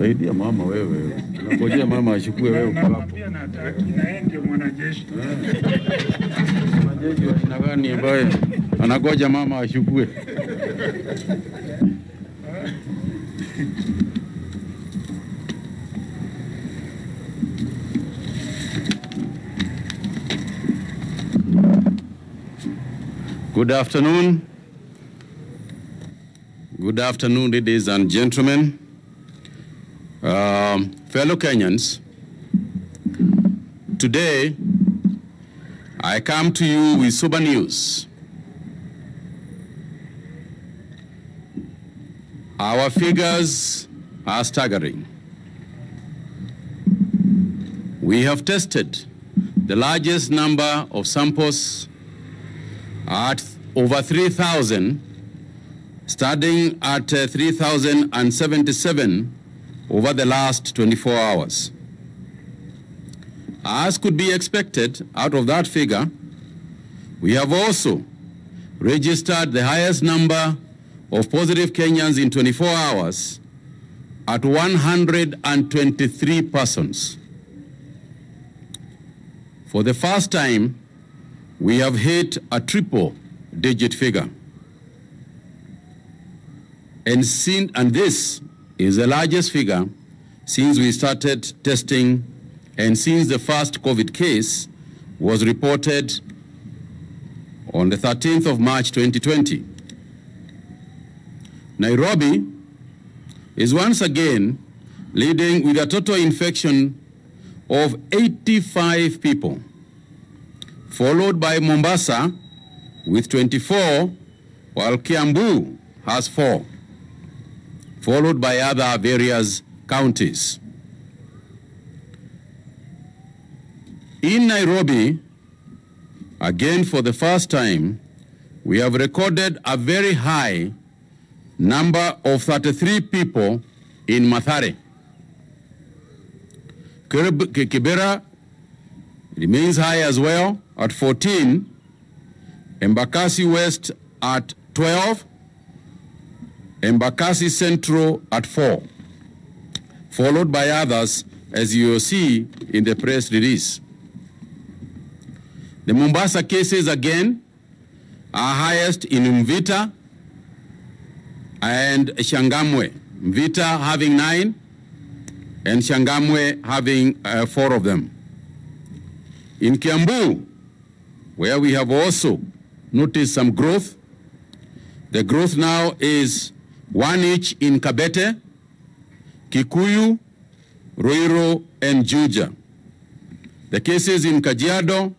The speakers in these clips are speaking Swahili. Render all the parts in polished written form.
Saidia mama wewe. Unangojea mama ashukue wewe uko hapo. Pia nataki na ndio mwanajeshi. Mwanajeshi wa aina gani ambaye anagoja mama ashukue? Good afternoon. Good afternoon, ladies and gentlemen. Fellow Kenyans, today I come to you with sober news. Our figures are staggering. We have tested the largest number of samples at over 3,000, starting at 3,077 over the last 24 hours. As could be expected out of that figure, we have also registered the highest number of positive Kenyans in 24 hours at 123 persons. For the first time, we have hit a triple-digit figure. And this is the largest figure since we started testing and since the first COVID case was reported on the 13th of March 2020. Nairobi is once again leading with a total infection of 85 people, followed by Mombasa with 24, while Kiambu has 4, followed by other various counties. In Nairobi, again for the first time, we have recorded a very high number of 33 people in Mathare. Kibera remains high as well at 14, Embakasi West at 12, Embakasi Central at 4, followed by others as you will see in the press release. The Mombasa cases again are highest in Mvita and Shangamwe. Mvita having 9 and Shangamwe having 4 of them. In Kiambu, where we have also noticed some growth, the growth now is 1 each in Kabete, Kikuyu, Ruiru, and Juja. The cases in Kajiado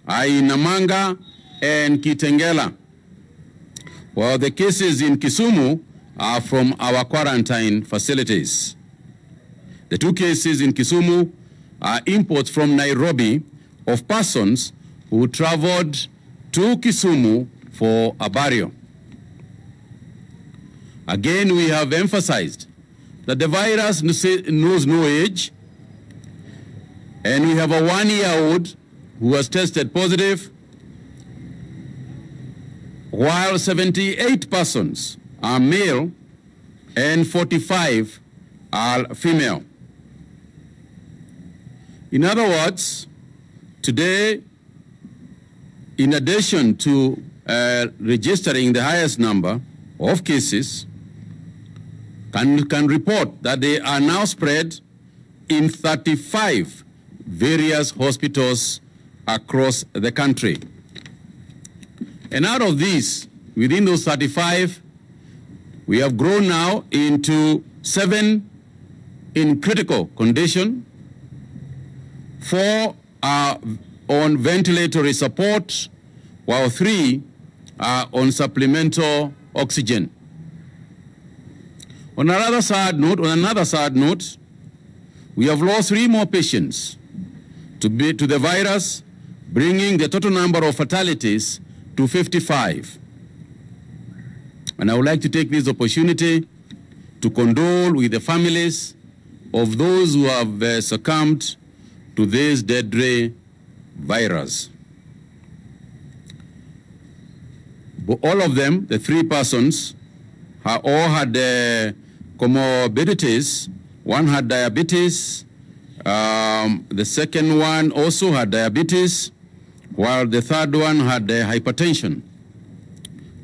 are in Namanga and Kitengela, while the cases in Kisumu are from our quarantine facilities. The 2 cases in Kisumu are imports from Nairobi of persons who traveled to Kisumu for a burial. Again, we have emphasized that the virus knows no age, and we have a 1-year-old who was tested positive, while 78 persons are male and 45 are female. In other words, today, in addition to registering the highest number of cases, can report that they are now spread in 35 various hospitals across the country. And out of these, within those 35, we have grown now into 7 in critical condition, 4 are on ventilatory support, while 3 are on supplemental oxygen. On another sad note, we have lost 3 more patients to the virus, bringing the total number of fatalities to 55. And I would like to take this opportunity to condole with the families of those who have succumbed to this deadly virus. But all of them, the 3 persons, all had comorbidities one had diabetes, the second one also had diabetes, while the third one had hypertension.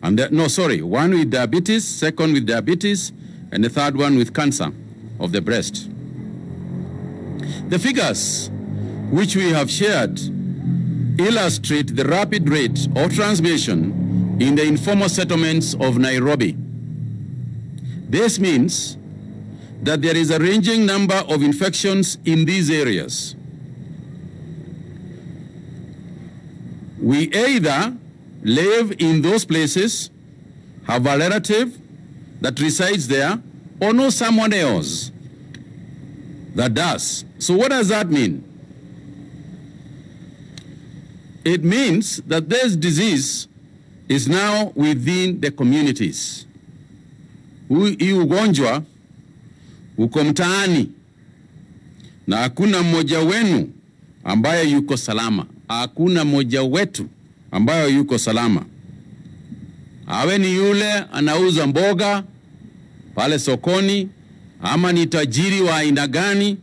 And one with diabetes, second with diabetes, and the third one with cancer of the breast. The figures which we have shared illustrate the rapid rate of transmission in the informal settlements of Nairobi. This means that there is a ranging number of infections in these areas. We either live in those places, have a relative that resides there, or know someone else that does. So what does that mean? It means that this disease is now within the communities. Hii ugonjwa uko mtaani na hakuna mmoja wenu ambaye yuko salama. Hakuna mmoja wetu ambaye yuko salama. Awe ni yule anauza mboga pale sokoni, ama ni tajiri wa aina gani,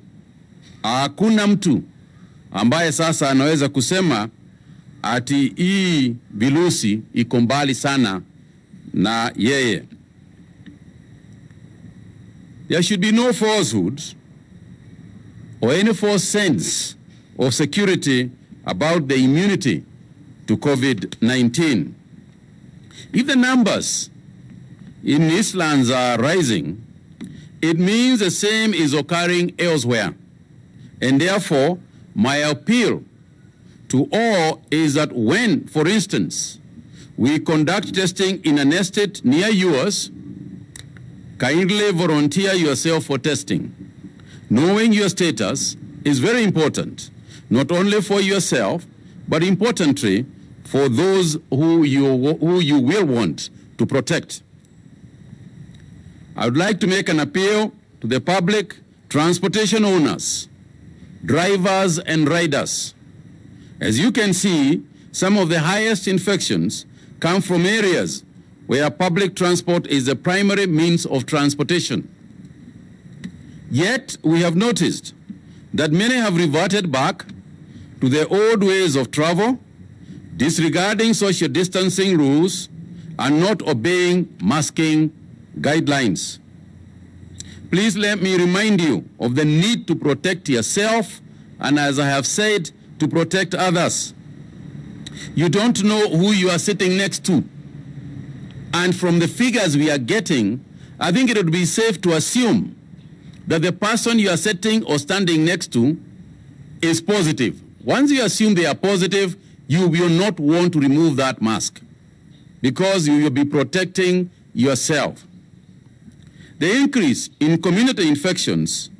hakuna mtu ambaye sasa anaweza kusema ati hii virusi iko mbali sana na yeye. There should be no falsehood or any false sense of security about the immunity to COVID-19. If the numbers in Eastlands are rising, it means the same is occurring elsewhere. And therefore, my appeal to all is that when, for instance, we conduct testing in an estate near yours, kindly volunteer yourself for testing. Knowing your status is very important, not only for yourself, but importantly for those who you will want to protect. I would like to make an appeal to the public, transportation owners, drivers and riders. As you can see, some of the highest infections come from areas where public transport is the primary means of transportation. Yet, we have noticed that many have reverted back to their old ways of travel, disregarding social distancing rules and not obeying masking guidelines. Please let me remind you of the need to protect yourself and, as I have said, to protect others. You don't know who you are sitting next to. And from the figures we are getting, I think it would be safe to assume that the person you are sitting or standing next to is positive. Once you assume they are positive, you will not want to remove that mask because you will be protecting yourself. The increase in community infections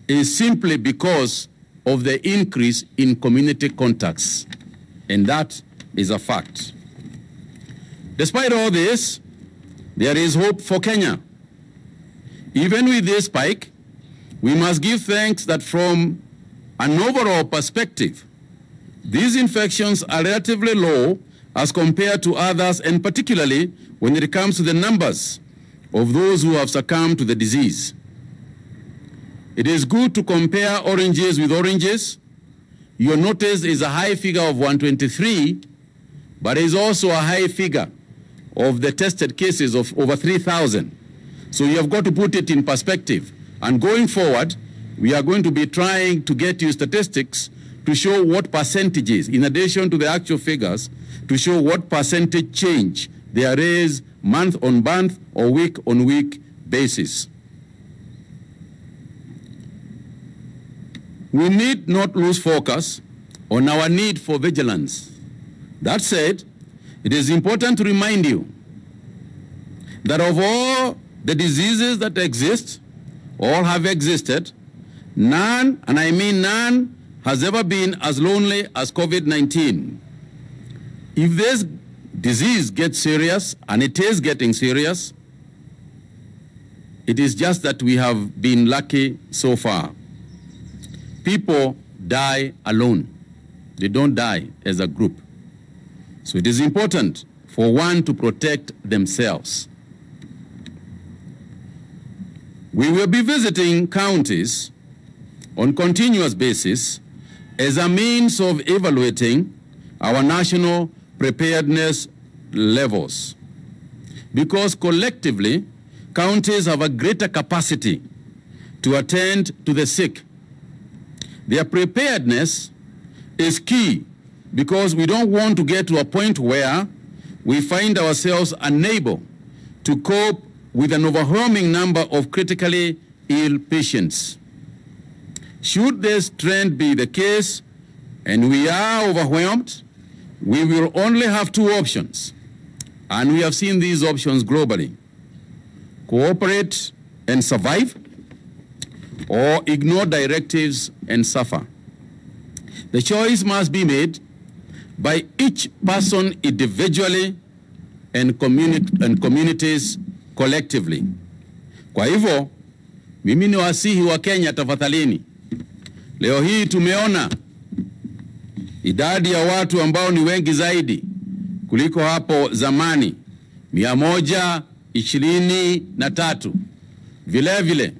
is simply because of the increase in community contacts, and that is a fact. Despite all this, there is hope for Kenya. Even with this spike, we must give thanks that from an overall perspective, these infections are relatively low as compared to others, and particularly when it comes to the numbers of those who have succumbed to the disease. It is good to compare oranges with oranges. Your notice is a high figure of 123, but is also a high figure of the tested cases of over 3,000. So you have got to put it in perspective. And going forward, we are going to be trying to get you statistics to show what percentages, in addition to the actual figures, to show what percentage change there is month on month or week on week basis. We need not lose focus on our need for vigilance. That said, it is important to remind you that of all the diseases that exist, all have existed, none, and I mean none, has ever been as lonely as COVID-19. If this disease gets serious, and it is getting serious, it is just that we have been lucky so far. People die alone. They don't die as a group. So it is important for one to protect themselves. We will be visiting counties on continuous basis as a means of evaluating our national preparedness levels, because collectively, counties have a greater capacity to attend to the sick. Their preparedness is key, because we don't want to get to a point where we find ourselves unable to cope with an overwhelming number of critically ill patients. Should this trend be the case, and we are overwhelmed, we will only have two options, and we have seen these options globally: cooperate and survive, or ignore directives and suffer. The choice must be made by each person individually and communities collectively. Kwa hivyo, mimi ni wasihi wa Kenya, tafadhalini. Leo hii tumeona idadi ya watu ambao ni wengi zaidi kuliko hapo zamani, 123. Vile vile,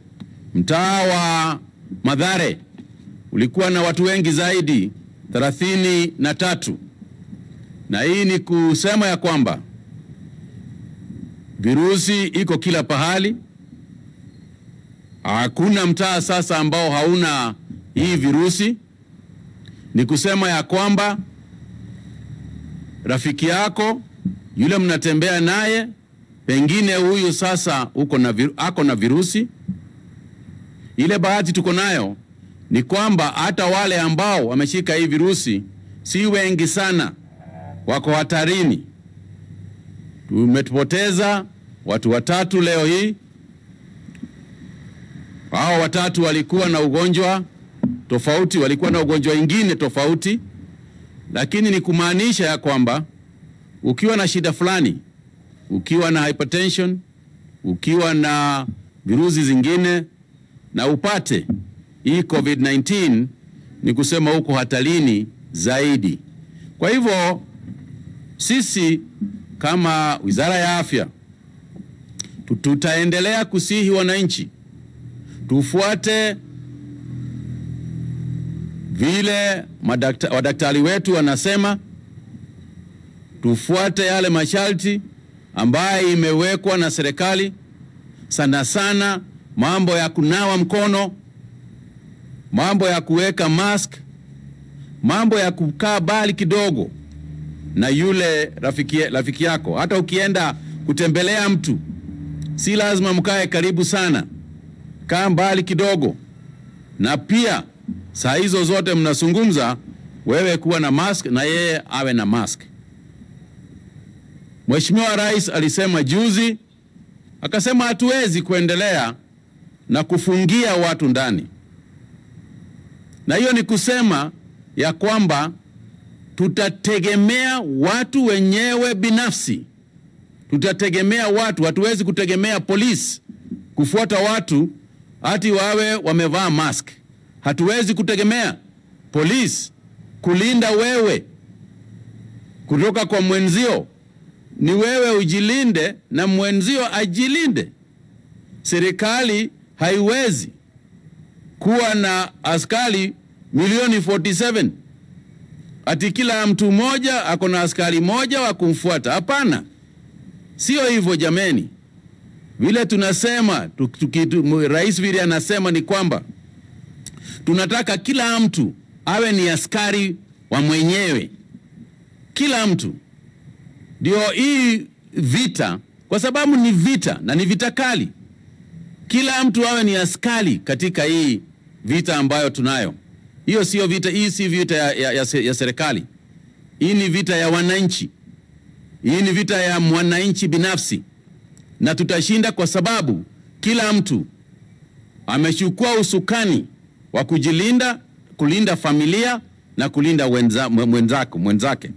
mtaa wa Mathare ulikuwa na watu wengi zaidi, 33. Na hii ni kusema ya kwamba virusi iko kila pahali. Hakuna mtaa sasa ambao hauna hii virusi. Ni kusema ya kwamba rafiki yako yule mnatembea naye, pengine huyu sasa ako na virusi. Ile bahati tuko nayo ni kwamba hata wale ambao wameshika hii virusi si wengi sana, wako hatarini. Tumetupoteza watu 3 leo hii. Hao 3 walikuwa na ugonjwa tofauti, walikuwa na ugonjwa ingine tofauti, lakini ni kumaanisha ya kwamba ukiwa na shida fulani, ukiwa na hypertension, ukiwa na virusi zingine na upate hii COVID-19, ni kusema uko hatarini zaidi. Kwa hivyo sisi kama Wizara ya Afya tutaendelea kusihi wananchi tufuate vile wadaktari wetu wanasema, tufuate yale masharti ambayo imewekwa na serikali, sana sana mambo ya kunawa mkono, mambo ya kuweka mask, mambo ya kukaa mbali kidogo na yule rafiki yako. Hata ukienda kutembelea mtu, si lazima mkae karibu sana, kaa mbali kidogo. Na pia saa hizo zote mnazungumza, wewe kuwa na mask na yeye awe na mask. Mheshimiwa Rais alisema juzi, akasema hatuwezi kuendelea na kufungia watu ndani. Na hiyo ni kusema ya kwamba tutategemea watu wenyewe binafsi. Tutategemea watu, hatuwezi kutegemea polisi kufuata watu ati wawe wamevaa mask. Hatuwezi kutegemea polisi kulinda wewe kutoka kwa mwenzio. Ni wewe ujilinde na mwenzio ajilinde. Serikali haiwezi kuwa na askari milioni 47 ati kila mtu mmoja ako na askari mmoja wa kumfuata. Hapana, sio hivyo jameni. Vile tunasema, Rais vile anasema ni kwamba tunataka kila mtu awe ni askari wa mwenyewe. Kila mtu. Ndio hii vita, kwa sababu ni vita na ni vita kali. Kila mtu awe ni askari katika hii vita ambayo tunayo. Hiyo sio vita, hii si vita ya serikali. Hii ni vita ya wananchi. Hii ni vita ya mwananchi binafsi. Na tutashinda kwa sababu kila mtu amechukua usukani wa kujilinda, kulinda familia na kulinda mwenzake.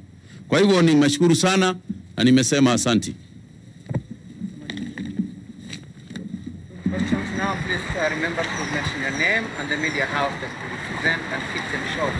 Kwa hivyo nimeshukuru sana na nimesema asanti. Questions now, please remember to mention your name and the media house that you represent and keep them short.